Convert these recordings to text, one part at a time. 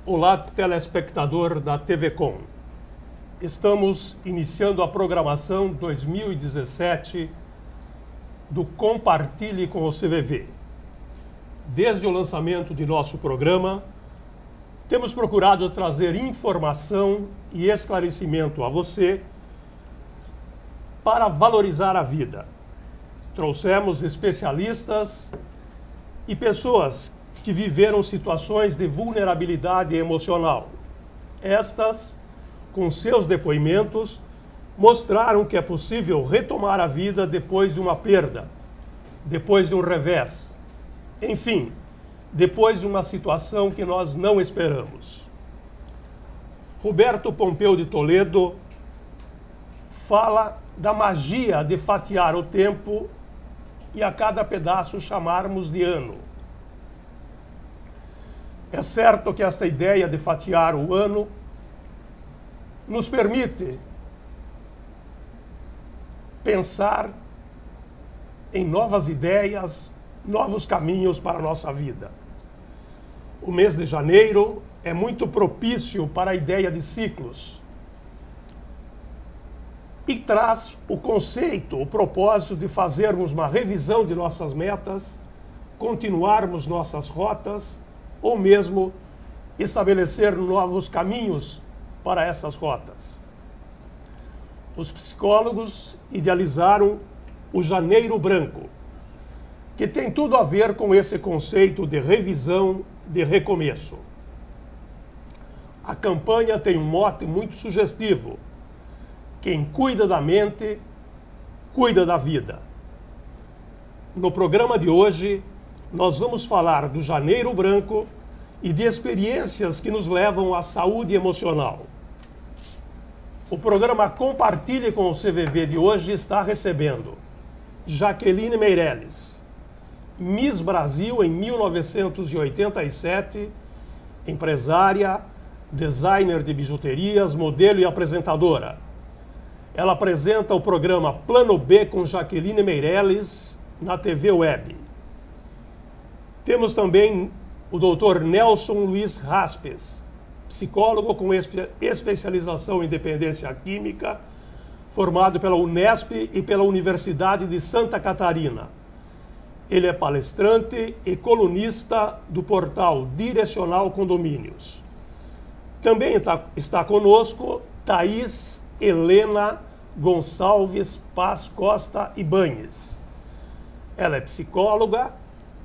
Olá, telespectador da TV Com. Estamos iniciando a programação 2017 do Compartilhe com o CVV. Desde o lançamento de nosso programa, temos procurado trazer informação e esclarecimento a você para valorizar a vida. Trouxemos especialistas e pessoas que viveram situações de vulnerabilidade emocional. Estas, com seus depoimentos, mostraram que é possível retomar a vida depois de uma perda, depois de um revés, enfim, depois de uma situação que nós não esperamos. Roberto Pompeu de Toledo fala da magia de fatiar o tempo e a cada pedaço chamarmos de ano. É certo que esta ideia de fatiar o ano nos permite pensar em novas ideias, novos caminhos para a nossa vida. O mês de janeiro é muito propício para a ideia de ciclos e traz o conceito, o propósito de fazermos uma revisão de nossas metas, continuarmos nossas rotas ou mesmo estabelecer novos caminhos para essas rotas. Os psicólogos idealizaram o Janeiro Branco, que tem tudo a ver com esse conceito de revisão, de recomeço. A campanha tem um mote muito sugestivo: quem cuida da mente, cuida da vida. No programa de hoje, nós vamos falar do Janeiro Branco e de experiências que nos levam à saúde emocional. O programa Compartilhe com o CVV de hoje está recebendo Jaqueline Meirelles, Miss Brasil em 1987, empresária, designer de bijuterias, modelo e apresentadora. Ela apresenta o programa Plano B com Jaqueline Meirelles na TV Web. Temos também o Dr. Nelson Luiz Raspes, psicólogo com especialização em dependência química, formado pela Unesp e pela Universidade de Santa Catarina. Ele é palestrante e colunista do portal Direcional Condomínios. Também está conosco Thaís Helena Gonçalves Paz Costa Ibanhes. Ela é psicóloga,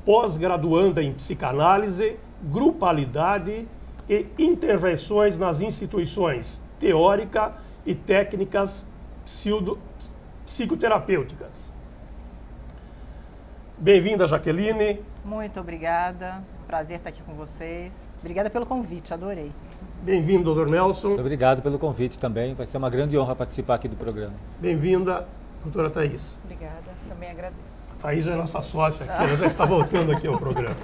pós-graduanda em psicanálise, grupalidade e intervenções nas instituições teórica e técnicas psicoterapêuticas. Bem-vinda, Jaqueline. Muito obrigada. Prazer estar aqui com vocês. Obrigada pelo convite, adorei. Bem-vindo, Dr. Nelson. Muito obrigado pelo convite também. Vai ser uma grande honra participar aqui do programa. Bem-vinda, doutora Thaís. Obrigada, também agradeço. A Thaís já é nossa sócia aqui, ela já está voltando aqui ao programa.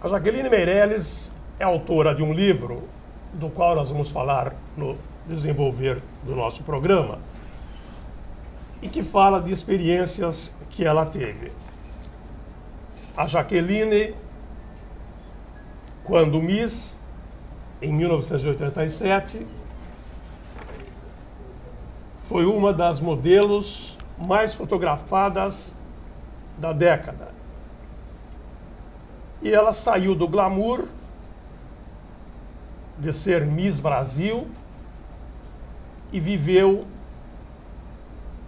A Jaqueline Meirelles é autora de um livro, do qual nós vamos falar no desenvolver do nosso programa, e que fala de experiências que ela teve. A Jaqueline, quando Miss, em 1987, foi uma das modelos mais fotografadas da década. E ela saiu do glamour de ser Miss Brasil e viveu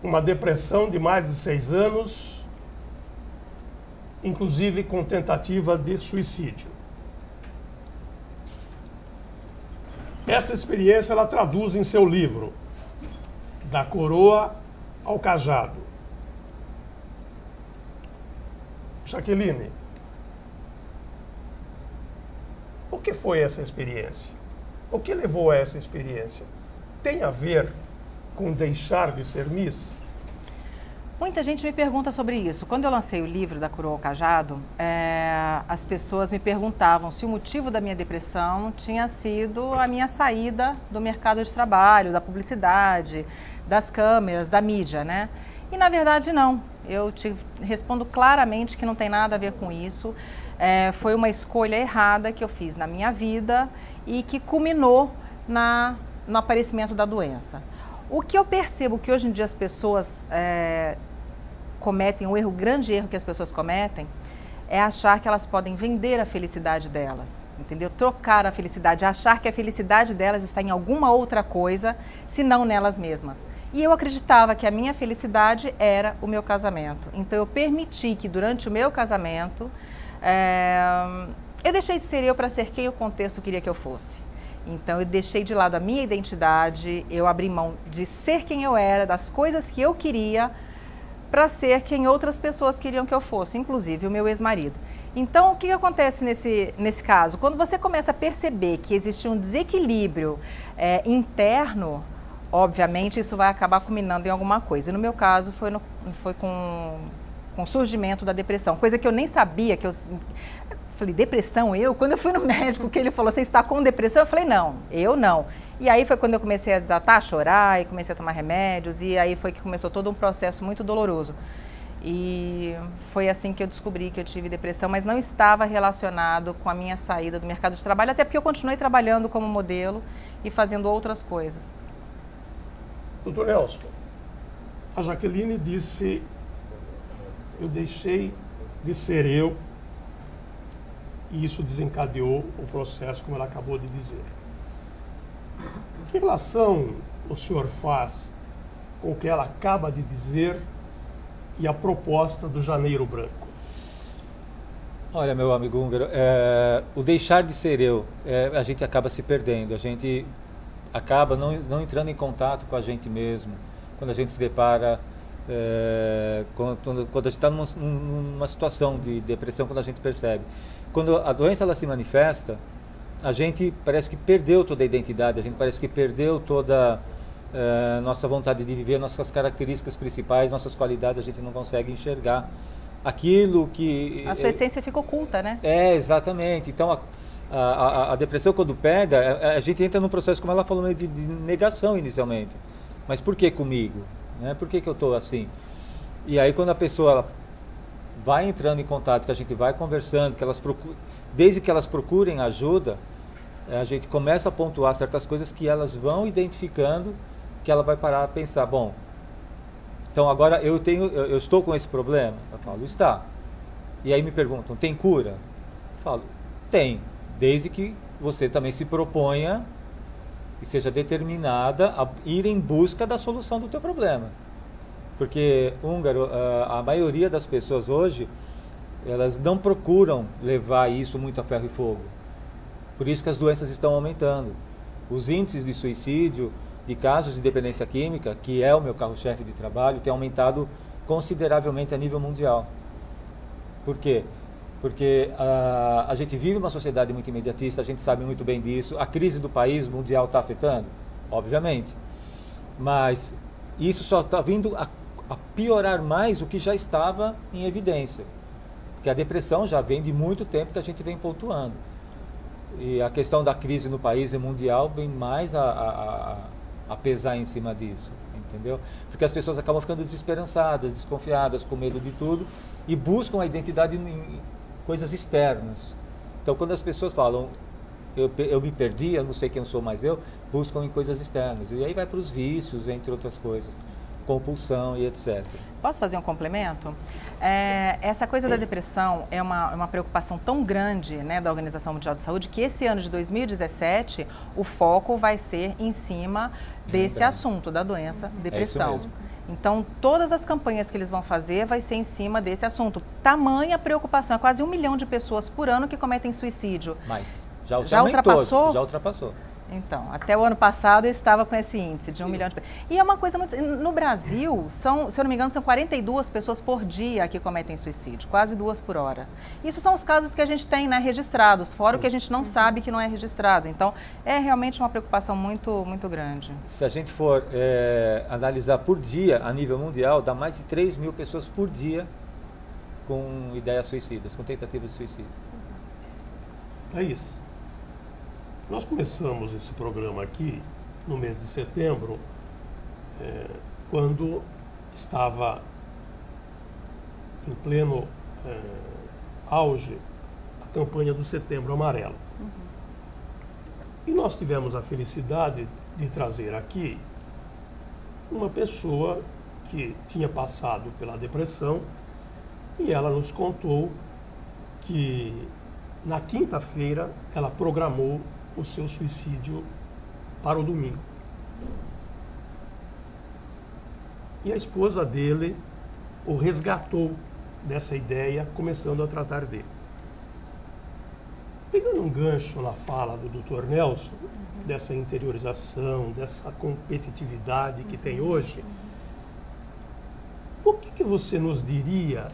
uma depressão de mais de 6 anos, inclusive com tentativa de suicídio. Esta experiência ela traduz em seu livro, Da Coroa ao Cajado. Jaqueline, o que foi essa experiência? O que levou a essa experiência? Tem a ver com deixar de ser Miss? Muita gente me pergunta sobre isso. Quando eu lancei o livro Da Coroa ao Cajado, as pessoas me perguntavam se o motivo da minha depressão tinha sido a minha saída do mercado de trabalho, da publicidade, das câmeras, da mídia, né? E na verdade não. Eu te respondo claramente que não tem nada a ver com isso. foi uma escolha errada que eu fiz na minha vida e que culminou no aparecimento da doença. O que eu percebo que hoje em dia as pessoas cometem, o grande erro que as pessoas cometem, é achar que elas podem vender a felicidade delas, entendeu? Trocar a felicidade, achar que a felicidade delas está em alguma outra coisa, senão nelas mesmas. E eu acreditava que a minha felicidade era o meu casamento. Então eu permiti que durante o meu casamento, eu deixei de ser eu para ser quem o contexto queria que eu fosse. Então eu deixei de lado a minha identidade, eu abri mão de ser quem eu era, das coisas que eu queria, para ser quem outras pessoas queriam que eu fosse, inclusive o meu ex-marido. Então, o que acontece nesse caso? Quando você começa a perceber que existe um desequilíbrio interno, obviamente isso vai acabar culminando em alguma coisa. E no meu caso, foi com o surgimento da depressão, coisa que eu nem sabia, que eu falei, depressão? Quando eu fui no médico, que ele falou, você está com depressão? Eu falei, não, eu não. E aí foi quando eu comecei a desatar, a chorar, e comecei a tomar remédios, e aí foi que começou todo um processo muito doloroso. E foi assim que eu descobri que eu tive depressão, mas não estava relacionado com a minha saída do mercado de trabalho, até porque eu continuei trabalhando como modelo e fazendo outras coisas. Doutor Nelson, a Jaqueline disse, eu deixei de ser eu, e isso desencadeou o processo, como ela acabou de dizer. Que relação o senhor faz com o que ela acaba de dizer e a proposta do Janeiro Branco? Olha, meu amigo húngaro, o deixar de ser eu, a gente acaba se perdendo, a gente acaba não entrando em contato com a gente mesmo, quando a gente se depara, quando a gente está numa situação de depressão, quando a gente percebe. Quando a doença ela se manifesta, a gente parece que perdeu toda a identidade, a gente parece que perdeu toda nossa vontade de viver, nossas características principais, nossas qualidades, a gente não consegue enxergar aquilo que... A sua essência fica oculta, né? Exatamente. Então, a depressão, quando pega, a gente entra num processo, como ela falou, de negação inicialmente. Mas por que comigo? Né? Por que eu estou assim? E aí, quando a pessoa ela vai entrando em contato, que a gente vai conversando, desde que elas procurem ajuda, a gente começa a pontuar certas coisas que elas vão identificando, que ela vai parar a pensar, bom, então agora eu estou com esse problema? Eu falo, está. E aí me perguntam, tem cura? Eu falo, tem, desde que você também se proponha e seja determinada a ir em busca da solução do teu problema. Porque, húngaro, a maioria das pessoas hoje, elas não procuram levar isso muito a ferro e fogo. Por isso que as doenças estão aumentando. Os índices de suicídio, de casos de dependência química, que é o meu carro-chefe de trabalho, tem aumentado consideravelmente a nível mundial. Por quê? Porque a gente vive uma sociedade muito imediatista, a gente sabe muito bem disso. A crise do país mundial está afetando? Obviamente. Mas isso só está vindo a piorar mais o que já estava em evidência. Porque a depressão já vem de muito tempo que a gente vem pontuando. E a questão da crise no país e mundial vem mais a pesar em cima disso, entendeu? Porque as pessoas acabam ficando desesperançadas, desconfiadas, com medo de tudo e buscam a identidade em coisas externas. Então, quando as pessoas falam, eu me perdi, eu não sei quem sou mais eu, buscam em coisas externas. E aí vai para os vícios, entre outras coisas, compulsão e etc. Posso fazer um complemento? Essa coisa da depressão é uma preocupação tão grande, né, da Organização Mundial de Saúde, que esse ano de 2017 o foco vai ser em cima desse assunto, da doença depressão. É isso mesmo. Então, todas as campanhas que eles vão fazer vai ser em cima desse assunto. Tamanha preocupação, é quase 1 milhão de pessoas por ano que cometem suicídio. Mas já ultrapassou? Todo, já ultrapassou. Então, até o ano passado eu estava com esse índice de 1 milhão de pessoas. E é uma coisa muito... No Brasil, se eu não me engano, são 42 pessoas por dia que cometem suicídio, quase 2 por hora. Isso são os casos que a gente tem, né, registrados, fora o que a gente não sabe que não é registrado. Então, é realmente uma preocupação muito, muito grande. Se a gente for analisar por dia, a nível mundial, dá mais de 3 mil pessoas por dia com ideias suicidas, com tentativas de suicídio. É isso. Nós começamos esse programa aqui no mês de setembro, quando estava em pleno auge campanha do Setembro Amarelo. E nós tivemos a felicidade de trazer aqui uma pessoa que tinha passado pela depressão e ela nos contou que na quinta-feira ela programou o seu suicídio para o domingo. E a esposa dele o resgatou dessa ideia, começando a tratar dele. Pegando um gancho na fala do Dr. Nelson, dessa interiorização, dessa competitividade que tem hoje, o que você nos diria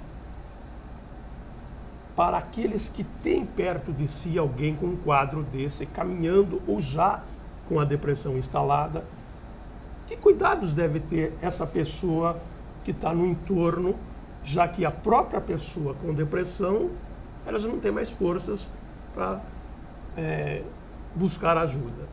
para aqueles que têm perto de si alguém com um quadro desse, caminhando ou já com a depressão instalada? Que cuidados deve ter essa pessoa que está no entorno, já que a própria pessoa com depressão, ela já não tem mais forças para buscar ajuda?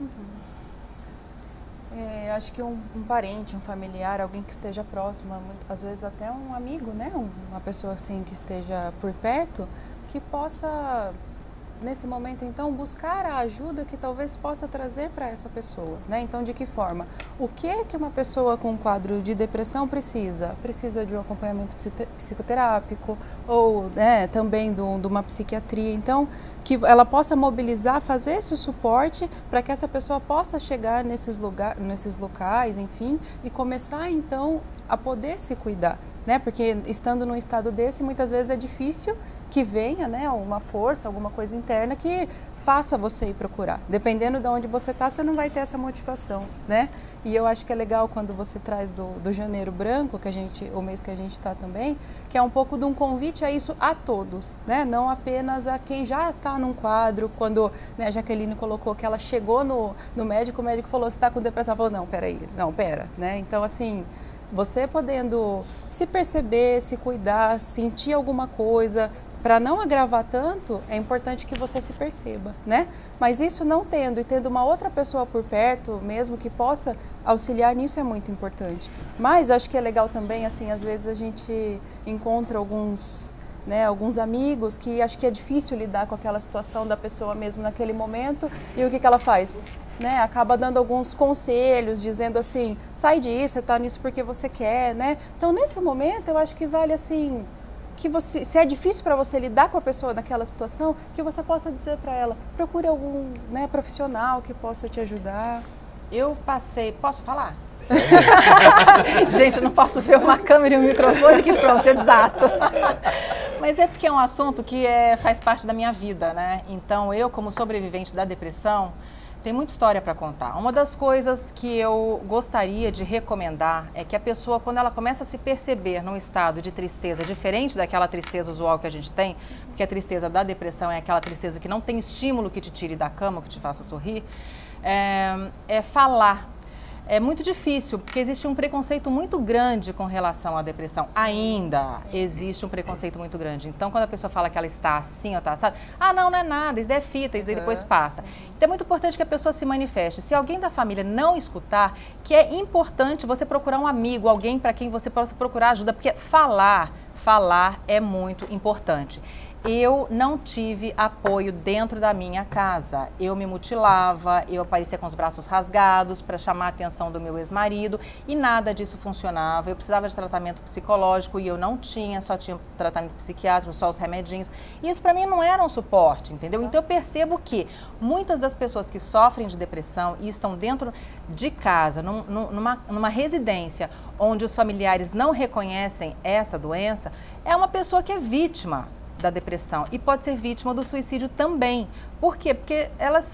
Acho que um parente, um familiar, alguém que esteja próximo, às vezes até um amigo, né? Uma pessoa assim que esteja por perto, que possa, nesse momento, então, buscar a ajuda que talvez possa trazer para essa pessoa, né? Então, de que forma? O que é que uma pessoa com um quadro de depressão precisa? Precisa de um acompanhamento psicoterápico ou, né, também de uma psiquiatria. Então, que ela possa mobilizar, fazer esse suporte para que essa pessoa possa chegar nesses locais, enfim, e começar, então, a poder se cuidar, né? Porque estando num estado desse, muitas vezes é difícil que venha, né, uma força, alguma coisa interna que faça você ir procurar. Dependendo de onde você está, você não vai ter essa motivação, né? E eu acho que é legal quando você traz do Janeiro Branco, o mês que a gente está também, que é um pouco de um convite a isso a todos, né? Não apenas a quem já está num quadro. Quando, né, a Jaqueline colocou que ela chegou no médico, o médico falou, você está com depressão? Ela falou, não, peraí, não, pera, né? Então, assim, você podendo se perceber, se cuidar, sentir alguma coisa, para não agravar tanto, é importante que você se perceba, né? Mas isso não tendo, e tendo uma outra pessoa por perto, mesmo que possa auxiliar nisso, é muito importante. Mas acho que é legal também, assim, às vezes a gente encontra alguns amigos que acho que é difícil lidar com aquela situação da pessoa mesmo naquele momento, e o que ela faz? Né, acaba dando alguns conselhos, dizendo assim, sai disso, você está nisso porque você quer, né? Então, nesse momento, eu acho que vale assim, que você, se é difícil para você lidar com a pessoa naquela situação, que você possa dizer para ela, procure algum, né, profissional que possa te ajudar. Eu passei, posso falar? Gente, eu não posso ver uma câmera e um microfone que pronto, eu desato. Mas é porque é um assunto que faz parte da minha vida, né? Então, eu, como sobrevivente da depressão, tem muita história para contar. Uma das coisas que eu gostaria de recomendar é que a pessoa, quando ela começa a se perceber num estado de tristeza diferente daquela tristeza usual que a gente tem, porque a tristeza da depressão é aquela tristeza que não tem estímulo que te tire da cama, que te faça sorrir, falar. É muito difícil, porque existe um preconceito muito grande com relação à depressão. Sim, ainda existe um preconceito muito grande. Então, quando a pessoa fala que ela está assim ou está assada, não é nada, isso é fita, isso daí depois passa. Então, é muito importante que a pessoa se manifeste. Se alguém da família não escutar, que é importante você procurar um amigo, alguém para quem você possa procurar ajuda, porque falar é muito importante. Eu não tive apoio dentro da minha casa. Eu me mutilava, eu aparecia com os braços rasgados para chamar a atenção do meu ex-marido e nada disso funcionava. Eu precisava de tratamento psicológico e eu não tinha, só tinha tratamento psiquiátrico, só os remedinhos. E isso para mim não era um suporte, entendeu? Então eu percebo que muitas das pessoas que sofrem de depressão e estão dentro de casa, numa residência onde os familiares não reconhecem essa doença, é uma pessoa que é vítima da depressão e pode ser vítima do suicídio também. Por quê? Porque elas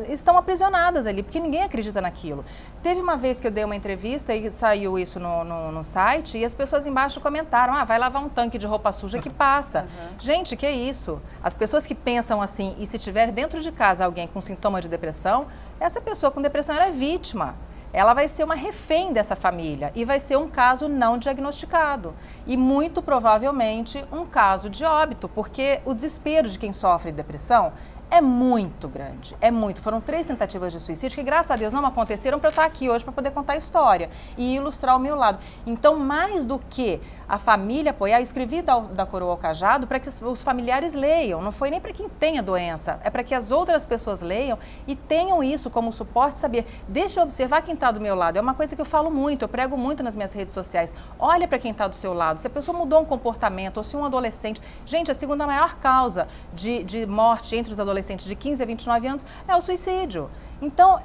estão aprisionadas ali, porque ninguém acredita naquilo. Teve uma vez que eu dei uma entrevista e saiu isso no site e as pessoas embaixo comentaram, vai lavar um tanque de roupa suja que passa. Gente, que é isso? As pessoas que pensam assim, e se tiver dentro de casa alguém com sintoma de depressão, essa pessoa com depressão ela é vítima. Ela vai ser uma refém dessa família e vai ser um caso não diagnosticado e muito provavelmente um caso de óbito, porque o desespero de quem sofre depressão é muito grande, é muito. Foram 3 tentativas de suicídio que, graças a Deus, não aconteceram para eu estar aqui hoje para poder contar a história e ilustrar o meu lado. Então, mais do que a família apoiar, eu escrevi da Coroa ao Cajado para que os familiares leiam, não foi nem para quem tem a doença, é para que as outras pessoas leiam e tenham isso como suporte, saber, deixa eu observar quem está do meu lado. É uma coisa que eu falo muito, eu prego muito nas minhas redes sociais. Olha para quem está do seu lado, se a pessoa mudou um comportamento, ou se um adolescente... Gente, a segunda maior causa de morte entre os adolescentes de 15 a 29 anos é o suicídio. Então,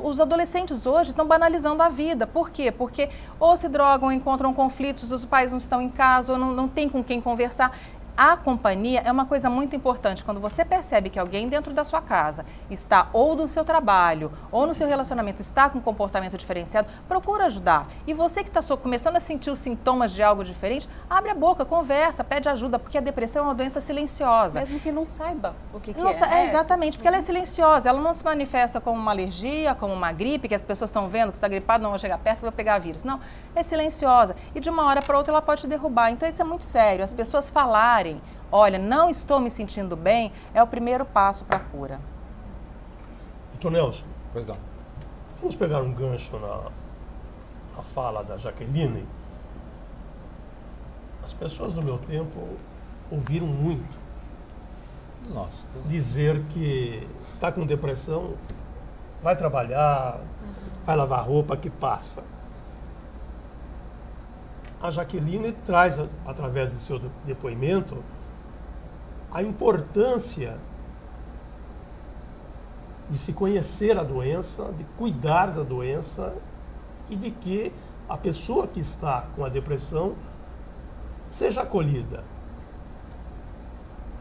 os adolescentes hoje estão banalizando a vida. Por quê? Porque ou se drogam, encontram conflitos, os pais não estão em casa, ou não tem com quem conversar. A companhia é uma coisa muito importante. Quando você percebe que alguém dentro da sua casa está, ou do seu trabalho, ou no seu relacionamento, está com um comportamento diferenciado, procura ajudar. E você que está começando a sentir os sintomas de algo diferente, abre a boca, conversa, pede ajuda, porque a depressão é uma doença silenciosa. Mesmo que não saiba o que é. Exatamente, porque ela é silenciosa, ela não se manifesta como uma alergia, como uma gripe, que as pessoas estão vendo que está gripado, não vou chegar perto, vou pegar vírus. Não, é silenciosa. E de uma hora para outra ela pode te derrubar. Então isso é muito sério. As pessoas falarem, olha, não estou me sentindo bem, é o primeiro passo para a cura. Doutor Nelson, Pois não. vamos pegar um gancho na fala da Jaqueline. As pessoas do meu tempo ouviram muito Nossa. dizer que está com depressão, vai trabalhar, vai lavar roupa que passa. A Jaqueline traz, através de seu depoimento, a importância de se conhecer a doença, de cuidar da doença e de que a pessoa que está com a depressão seja acolhida.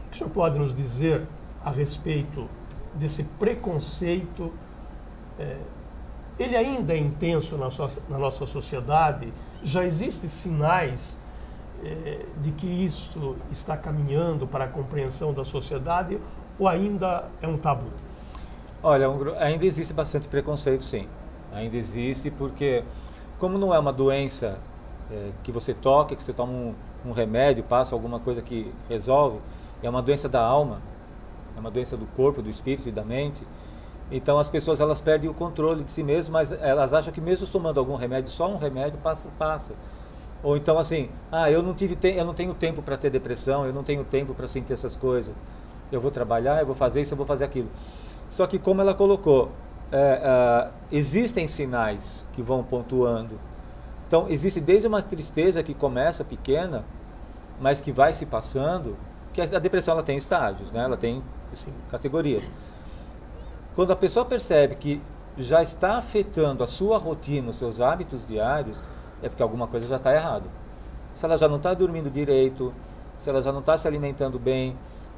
O que o senhor pode nos dizer a respeito desse preconceito? Ele ainda é intenso na nossa sociedade? Já existem sinais de que isso está caminhando para a compreensão da sociedade ou ainda é um tabu? Olha, ainda existe bastante preconceito, sim. Ainda existe porque, como não é uma doença que você toca, que você toma um remédio, passa alguma coisa que resolve, é uma doença da alma, é uma doença do corpo, do espírito e da mente. Então as pessoas elas perdem o controle de si mesmas, mas elas acham que mesmo tomando algum remédio, só um remédio passa. Ou então assim, eu não tenho tempo para ter depressão, eu não tenho tempo para sentir essas coisas. Eu vou trabalhar, eu vou fazer isso, eu vou fazer aquilo. Só que como ela colocou, existem sinais que vão pontuando. Então existe desde uma tristeza que começa pequena, mas que vai se passando, que a depressão ela tem estágios, né? Ela tem categorias. Quando a pessoa percebe que já está afetando a sua rotina, os seus hábitos diários, é porque alguma coisa já está errada. Se ela já não está dormindo direito, se ela já não está se alimentando bem,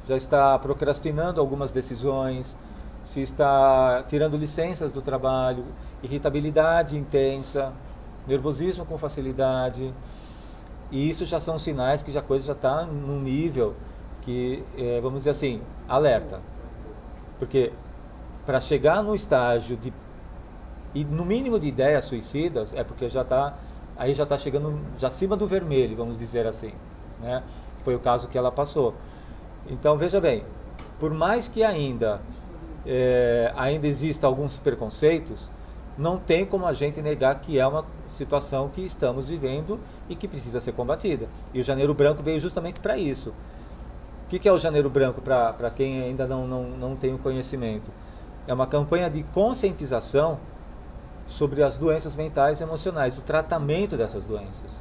já está procrastinando algumas decisões, se está tirando licenças do trabalho, irritabilidade intensa, nervosismo com facilidade, e isso já são sinais que a coisa já está num nível que, vamos dizer assim, alerta. Porque para chegar no estágio e no mínimo de ideias suicidas, é porque já está chegando já acima do vermelho, vamos dizer assim, né? Foi o caso que ela passou. Então veja bem, por mais que ainda exista alguns preconceitos, não tem como a gente negar que é uma situação que estamos vivendo e que precisa ser combatida. E o Janeiro Branco veio justamente para isso. O que é o Janeiro Branco, para quem ainda não tem o conhecimento? É uma campanha de conscientização sobre as doenças mentais e emocionais, do tratamento dessas doenças.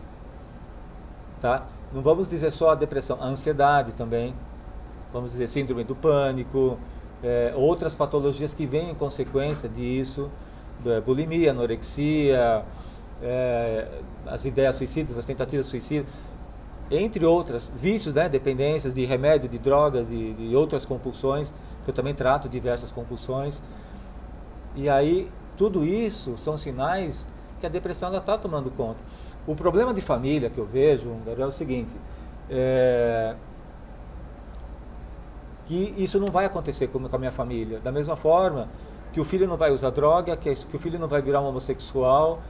Tá? Não vamos dizer só a depressão, a ansiedade também, vamos dizer síndrome do pânico, outras patologias que vêm em consequência disso, bulimia, anorexia, as ideias suicidas, as tentativas suicidas, entre outras, vícios, né, dependências de remédio, de drogas, de outras compulsões, que eu também trato diversas compulsões. E aí, tudo isso são sinais que a depressão está tomando conta. O problema de família que eu vejo, Gabriel, é o seguinte, que isso não vai acontecer com a minha família. Da mesma forma que o filho não vai usar droga, que o filho não vai virar um homossexual,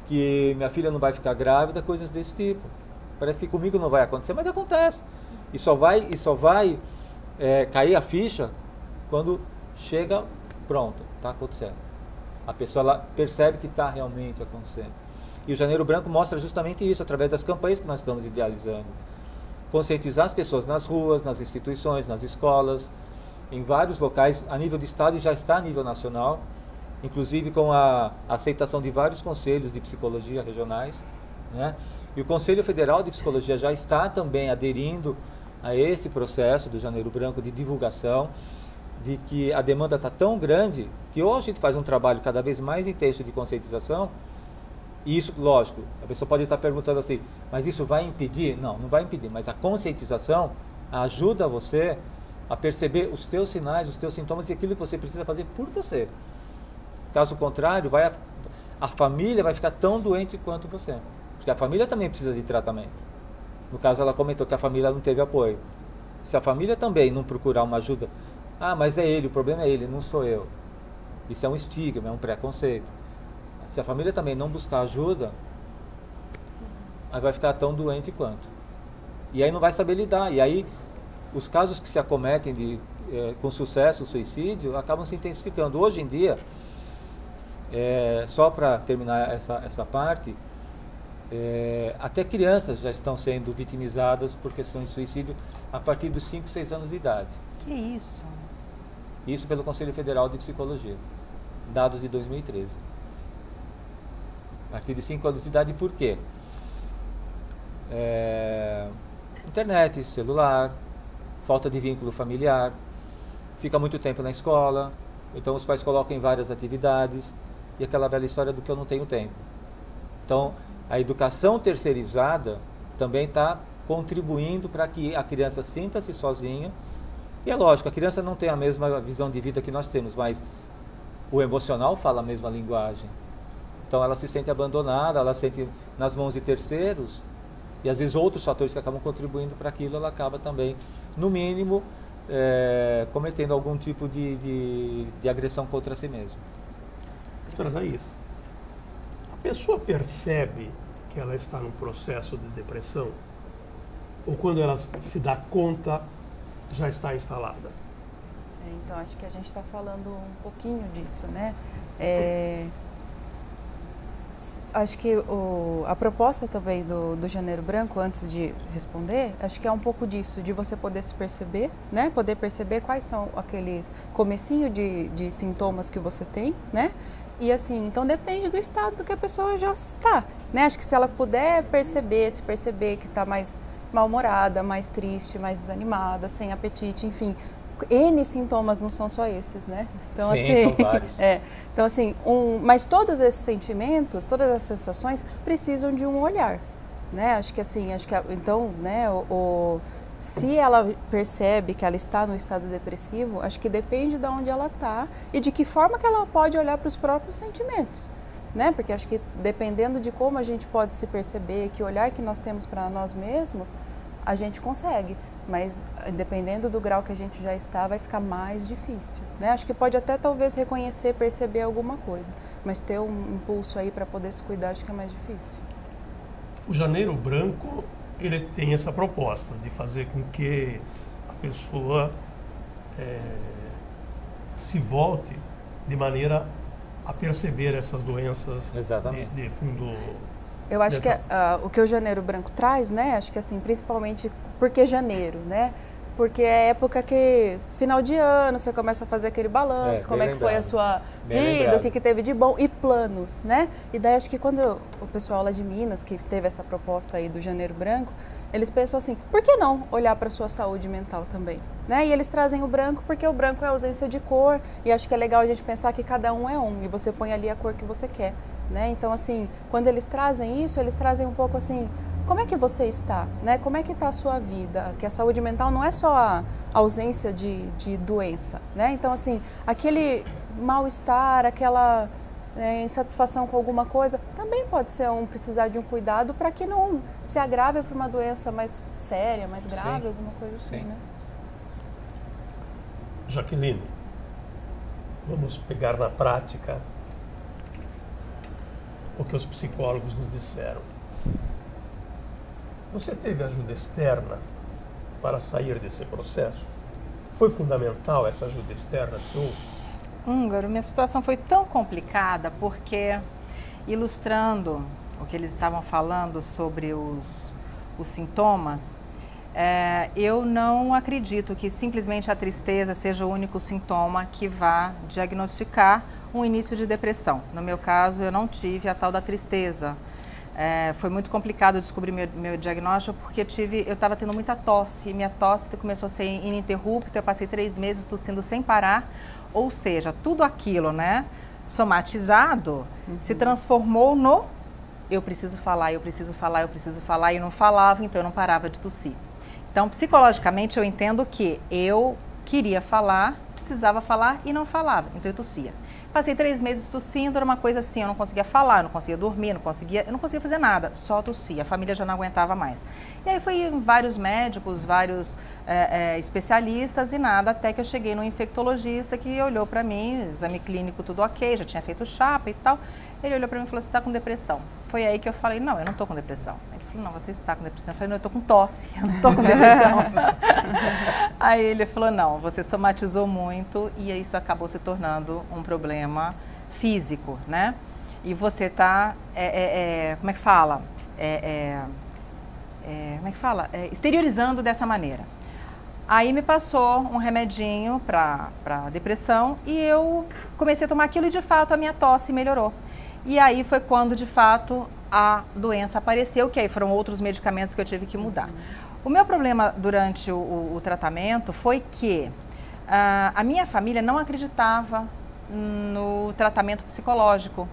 que minha filha não vai ficar grávida, coisas desse tipo. Parece que comigo não vai acontecer, mas acontece. E só vai cair a ficha Quando chega, pronto, está acontecendo. A pessoa ela percebe que está realmente acontecendo. E o Janeiro Branco mostra justamente isso, através das campanhas que nós estamos idealizando. Conscientizar as pessoas nas ruas, nas instituições, nas escolas, em vários locais, a nível de estado e já está a nível nacional, inclusive com a aceitação de vários conselhos de psicologia regionais, né? E o Conselho Federal de Psicologia já está também aderindo a esse processo do Janeiro Branco de divulgação, de que a demanda está tão grande que ou a gente faz um trabalho cada vez mais intenso de conscientização, e isso, lógico, a pessoa pode estar perguntando assim, mas isso vai impedir? Não, não vai impedir, mas a conscientização ajuda você a perceber os teus sinais, os teus sintomas e aquilo que você precisa fazer por você. Caso contrário, a família vai ficar tão doente quanto você, porque a família também precisa de tratamento. No caso, ela comentou que a família não teve apoio. Se a família também não procurar uma ajuda, mas é ele, o problema é ele, não sou eu. Isso é um estigma, é um preconceito. Se a família também não buscar ajuda, aí vai ficar tão doente quanto. E aí não vai saber lidar. E aí os casos que se acometem com sucesso o suicídio acabam se intensificando. Hoje em dia, só para terminar essa parte, até crianças já estão sendo vitimizadas por questões de suicídio a partir dos 5, 6 anos de idade. Que isso? Isso pelo Conselho Federal de Psicologia, dados de 2013. A partir de 5 anos de idade, por quê? Internet, celular, falta de vínculo familiar, fica muito tempo na escola, então os pais colocam em várias atividades, e aquela velha história do que eu não tenho tempo. Então, a educação terceirizada também está contribuindo para que a criança sinta-se sozinha. E é lógico, a criança não tem a mesma visão de vida que nós temos, mas o emocional fala a mesma linguagem. Então ela se sente abandonada, ela se sente nas mãos de terceiros, e às vezes outros fatores que acabam contribuindo para aquilo, ela acaba também, no mínimo, cometendo algum tipo de agressão contra si mesma. Doutora Thaís, a pessoa percebe que ela está num processo de depressão? Ou quando ela se dá conta, já está instalada? Então, acho que a gente está falando um pouquinho disso, né? Acho que a proposta também do Janeiro Branco, antes de responder, acho que é um pouco disso, de você poder se perceber, né? Poder perceber quais são aquele comecinho de sintomas que você tem, né? E assim, então depende do estado que a pessoa já está, né? Acho que se ela puder se perceber que está mais mal-humorada, mais triste, mais desanimada, sem apetite, enfim, N sintomas, não são só esses, né? Então, sim, assim, são vários. Então, assim, mas todos esses sentimentos, todas as sensações precisam de um olhar, né? Acho que assim, então, né, se ela percebe que ela está no estado depressivo, acho que depende de onde ela está e de que forma que ela pode olhar para os próprios sentimentos, né? Porque acho que dependendo de como a gente pode se perceber, que olhar que nós temos para nós mesmos, a gente consegue. Mas dependendo do grau que a gente já está, vai ficar mais difícil, né? Acho que pode até talvez reconhecer, perceber alguma coisa, mas ter um impulso aí para poder se cuidar, acho que é mais difícil. O Janeiro Branco, ele tem essa proposta de fazer com que a pessoa se volte de maneira a perceber essas doenças de fundo. Eu acho que o que o Janeiro Branco traz, né? Acho que assim, principalmente porque janeiro, né? Porque é época que, final de ano, você começa a fazer aquele balanço, como é que foi a sua vida, o que teve de bom, e planos, né? E daí acho que quando o pessoal lá de Minas, que teve essa proposta aí do Janeiro Branco, eles pensam assim, por que não olhar para a sua saúde mental também? Né? E eles trazem o branco porque o branco é a ausência de cor, e acho que é legal a gente pensar que cada um é um, e você põe ali a cor que você quer. Né? Então, assim, quando eles trazem isso, eles trazem um pouco assim, como é que você está? Né? Como é que está a sua vida? Que a saúde mental não é só a ausência de doença, né? Então, assim, aquele mal-estar, aquela insatisfação com alguma coisa, também pode ser precisar de um cuidado para que não se agrave para uma doença mais séria, mais grave, alguma coisa assim, né? Jaqueline, vamos pegar na prática o que os psicólogos nos disseram. Você teve ajuda externa para sair desse processo? Foi fundamental essa ajuda externa, se houve? Húngaro, minha situação foi tão complicada porque, ilustrando o que eles estavam falando sobre os sintomas, eu não acredito que simplesmente a tristeza seja o único sintoma que vá diagnosticar um início de depressão. No meu caso, eu não tive a tal da tristeza. Foi muito complicado descobrir meu diagnóstico porque eu estava tendo muita tosse. Minha tosse começou a ser ininterrupta, eu passei 3 meses tossindo sem parar. Ou seja, tudo aquilo, né, somatizado, se transformou no eu preciso falar, eu preciso falar, eu preciso falar, e eu não falava, então eu não parava de tossir. Então, psicologicamente, eu entendo que eu queria falar, precisava falar e não falava, então eu tossia. Passei 3 meses tossindo, era uma coisa assim, eu não conseguia falar, eu não conseguia dormir, eu não conseguia fazer nada, só tossia, a família já não aguentava mais. E aí fui em vários médicos, vários especialistas e nada, até que eu cheguei no infectologista que olhou para mim, exame clínico tudo ok, já tinha feito chapa e tal. Ele olhou para mim e falou, você está com depressão. Foi aí que eu falei, não, eu não estou com depressão. Ele falou, não, você está com depressão. Eu falei, não, eu estou com tosse, eu não estou com depressão. Aí ele falou, não, você somatizou muito e isso acabou se tornando um problema físico, né? E você está, como é que fala? Como é que fala? Exteriorizando dessa maneira. Aí me passou um remedinho para depressão e eu comecei a tomar aquilo e de fato a minha tosse melhorou. E aí foi quando de fato a doença apareceu, que aí foram outros medicamentos que eu tive que mudar. O meu problema durante o tratamento foi que a minha família não acreditava no tratamento psicológico.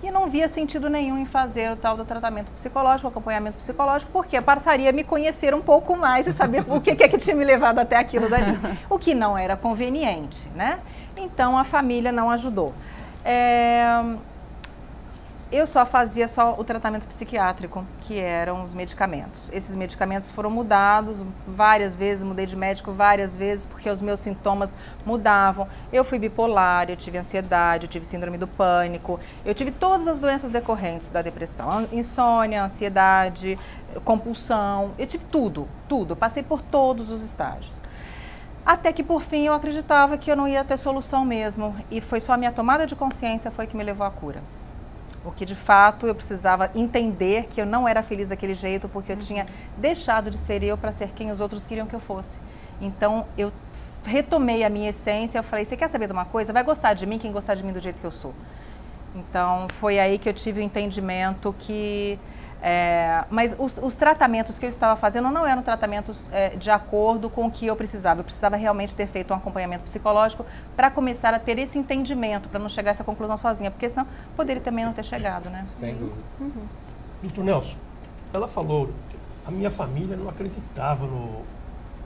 E não via sentido nenhum em fazer o tal do tratamento psicológico, acompanhamento psicológico, porque eu passaria a me conhecer um pouco mais e saber o que é que tinha me levado até aquilo dali. O que não era conveniente, né? Então a família não ajudou. Eu só fazia o tratamento psiquiátrico, que eram os medicamentos. Esses medicamentos foram mudados várias vezes, mudei de médico várias vezes, porque os meus sintomas mudavam. Eu fui bipolar, eu tive ansiedade, eu tive síndrome do pânico, eu tive todas as doenças decorrentes da depressão. Insônia, ansiedade, compulsão, eu tive tudo, tudo. Eu passei por todos os estágios. Até que, por fim, eu acreditava que eu não ia ter solução mesmo. E foi só a minha tomada de consciência foi que me levou à cura. O que, de fato, eu precisava entender que eu não era feliz daquele jeito, porque eu tinha deixado de ser eu para ser quem os outros queriam que eu fosse. Então, eu retomei a minha essência, eu falei, você quer saber de uma coisa? Vai gostar de mim quem gostar de mim do jeito que eu sou. Então, foi aí que eu tive o entendimento que... mas os tratamentos que eu estava fazendo não eram tratamentos de acordo com o que eu precisava. Eu precisava realmente ter feito um acompanhamento psicológico para começar a ter esse entendimento, para não chegar a essa conclusão sozinha, porque senão poderia também não ter chegado, né? Sem dúvida. Doutor Nelson, ela falou que a minha família não acreditava no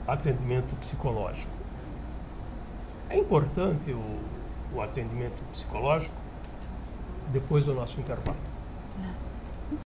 atendimento psicológico. É importante o atendimento psicológico depois do nosso intervalo.